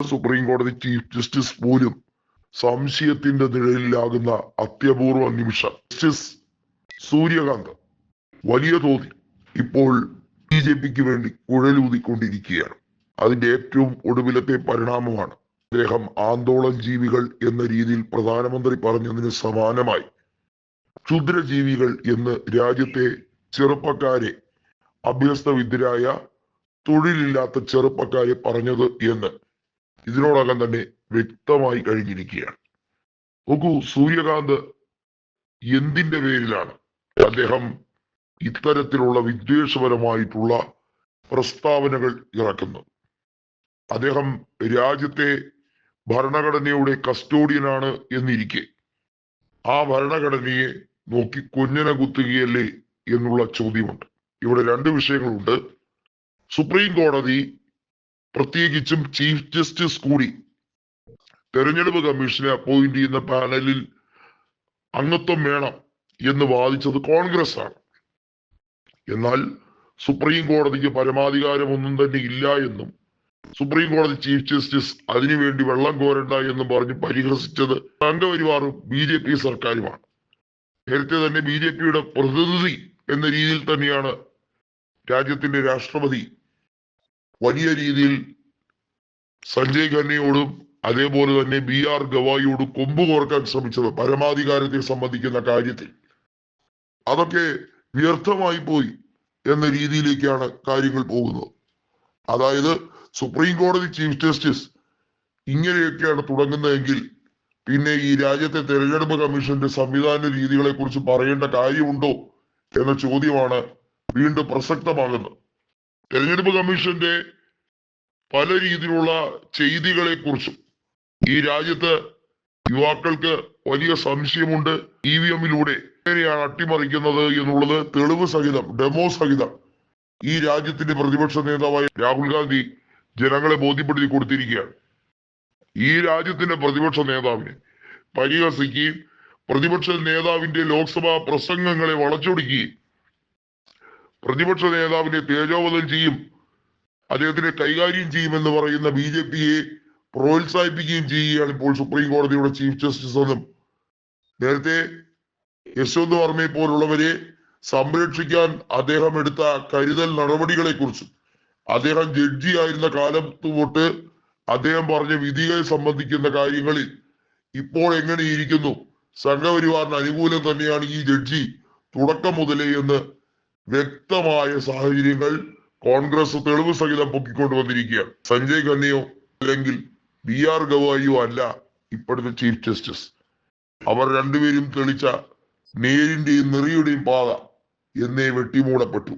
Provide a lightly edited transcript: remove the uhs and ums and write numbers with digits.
Supreme കോടതി chief justice പോലും സംശയത്തിന്റെ നിഴലിലാകുന്ന അത്യപൂർവ നിമിഷം. ജസ്റ്റിസ് സൂര്യകാന്ത് വലിയ തോതിൽ ഇപ്പോൾ BJPക്ക് വേണ്ടി കുഴലൂതിക്കൊണ്ടിരിക്കുകയാണ്. അതിന്റെ ഏറ്റവും ഒടുവിലത്തെ പരിണാമമാണ് അദ്ദേഹം ആന്തോളൻ ജീവികൾ എന്ന രീതിയിൽ പ്രധാനമന്ത്രി പറഞ്ഞതിന് സമാനമായി ക്ഷുദ്രജീവികൾ എന്ന് രാജ്യത്തെ ചെറുപ്പക്കാരെ, അഭ്യസ്തവിദ്യരായ തൊഴിലില്ലാത്ത ചെറുപ്പക്കാരെ പറഞ്ഞത് എന്ന് ഇതിനോടകം തന്നെ വ്യക്തമായി കഴിഞ്ഞിരിക്കുകയാണ്. നോക്കൂ, സൂര്യകാന്ത് എന്തിന്റെ പേരിലാണ് അദ്ദേഹം ഇത്തരത്തിലുള്ള വിദ്വേഷപരമായിട്ടുള്ള പ്രസ്താവനകൾ ഇറക്കുന്നത്? അദ്ദേഹം രാജ്യത്തെ ഭരണഘടനയുടെ കസ്റ്റോഡിയനാണ് എന്നിരിക്കെ ആ ഭരണഘടനയെ നോക്കി കൊഞ്ഞന കുത്തുകയല്ലേ എന്നുള്ള ചോദ്യമുണ്ട്. ഇവിടെ രണ്ട് വിഷയങ്ങളുണ്ട്. സുപ്രീം കോടതി, പ്രത്യേകിച്ചും ചീഫ് ജസ്റ്റിസ് കൂടി തെരഞ്ഞെടുപ്പ് കമ്മീഷനെ അപ്പോയിന്റ് ചെയ്യുന്ന പാനലിൽ അംഗത്വം വേണം എന്ന് വാദിച്ചത് കോൺഗ്രസ് ആണ്. എന്നാൽ സുപ്രീം കോടതിക്ക് പരമാധികാരമൊന്നും തന്നെ ഇല്ല എന്നും സുപ്രീം കോടതി ചീഫ് ജസ്റ്റിസ് അതിനുവേണ്ടി വെള്ളം കോരണ്ട എന്നും പറഞ്ഞ് പരിഹസിച്ചത് സംഘപരിവാറും BJP സർക്കാരുമാണ്. നേരത്തെ തന്നെ BJPയുടെ പ്രതിനിധി എന്ന രീതിയിൽ തന്നെയാണ് രാജ്യത്തിന്റെ രാഷ്ട്രപതി വലിയ രീതിയിൽ സഞ്ജയ് ഖന്നയോടും അതേപോലെ തന്നെ BR ഗവായിയോടും കൊമ്പ് കോർക്കാൻ ശ്രമിച്ചത് പരമാധികാരത്തെ സംബന്ധിക്കുന്ന കാര്യത്തിൽ. അതൊക്കെ വ്യർത്ഥമായി പോയി എന്ന രീതിയിലേക്കാണ് കാര്യങ്ങൾ പോകുന്നത്. അതായത് സുപ്രീം കോടതി ചീഫ് ജസ്റ്റിസ് ഇങ്ങനെയൊക്കെയാണ് തുടങ്ങുന്നതെങ്കിൽ പിന്നെ ഈ രാജ്യത്തെ തെരഞ്ഞെടുപ്പ് കമ്മീഷന്റെ സംവിധാന രീതികളെ കുറിച്ച് പറയേണ്ട കാര്യമുണ്ടോ എന്ന ചോദ്യമാണ് വീണ്ടും പ്രസക്തമാകുന്നത്. തെരഞ്ഞെടുപ്പ് കമ്മീഷന്റെ പല രീതിയിലുള്ള ചെയ്തികളെ കുറിച്ചും ഈ രാജ്യത്ത് യുവാക്കൾക്ക് വലിയ സംശയമുണ്ട്. EVM-ലൂടെ എങ്ങനെയാണ് അട്ടിമറിക്കുന്നത് എന്നുള്ളത് തെളിവ് സഹിതം, ഡെമോ സഹിതം ഈ രാജ്യത്തിന്റെ പ്രതിപക്ഷ നേതാവായ രാഹുൽ ഗാന്ധി ജനങ്ങളെ ബോധ്യപ്പെടുത്തി കൊടുത്തിരിക്കുകയാണ്. ഈ രാജ്യത്തിന്റെ പ്രതിപക്ഷ നേതാവിനെ പരിഹസിക്കുകയും പ്രതിപക്ഷ നേതാവിന്റെ ലോക്സഭാ പ്രസംഗങ്ങളെ വളച്ചൊടിക്കുകയും പ്രതിപക്ഷ നേതാവിനെ തേജോവധം ചെയ്യും, അദ്ദേഹത്തിനെ കൈകാര്യം ചെയ്യുമെന്ന് പറയുന്ന BJPയെ പ്രോത്സാഹിപ്പിക്കുകയും ചെയ്യുകയാണ് ഇപ്പോൾ സുപ്രീം കോടതിയുടെ ചീഫ് ജസ്റ്റിസ് എന്നും നേരത്തെ യശ്വന്ത് വർമ്മയെ പോലുള്ളവരെ സംരക്ഷിക്കാൻ അദ്ദേഹം എടുത്ത കരുതൽ നടപടികളെ കുറിച്ചും അദ്ദേഹം ജഡ്ജി ആയിരുന്ന കാലത്ത് തൊട്ട് അദ്ദേഹം പറഞ്ഞ വിധികളെ സംബന്ധിക്കുന്ന കാര്യങ്ങളിൽ ഇപ്പോൾ എങ്ങനെയിരിക്കുന്നു, സംഘപരിവാറിന് അനുകൂലം തന്നെയാണ് ഈ ജഡ്ജി തുടക്കം മുതലേ എന്ന് വ്യക്തമായ സാഹചര്യങ്ങൾ കോൺഗ്രസ് തെളിവ് സഹിതം പൊക്കിക്കൊണ്ടുവന്നിരിക്കുകയാണ്. സഞ്ജയ് ഖന്നയോ അല്ലെങ്കിൽ BR ഗവായിയോ അല്ല ഇപ്പോഴത്തെ ചീഫ് ജസ്റ്റിസ്. അവർ രണ്ടുപേരും തെളിച്ച നേരിന്റെയും നെറിയുടെയും പാത എന്നേ വെട്ടിമൂടപ്പെട്ടു.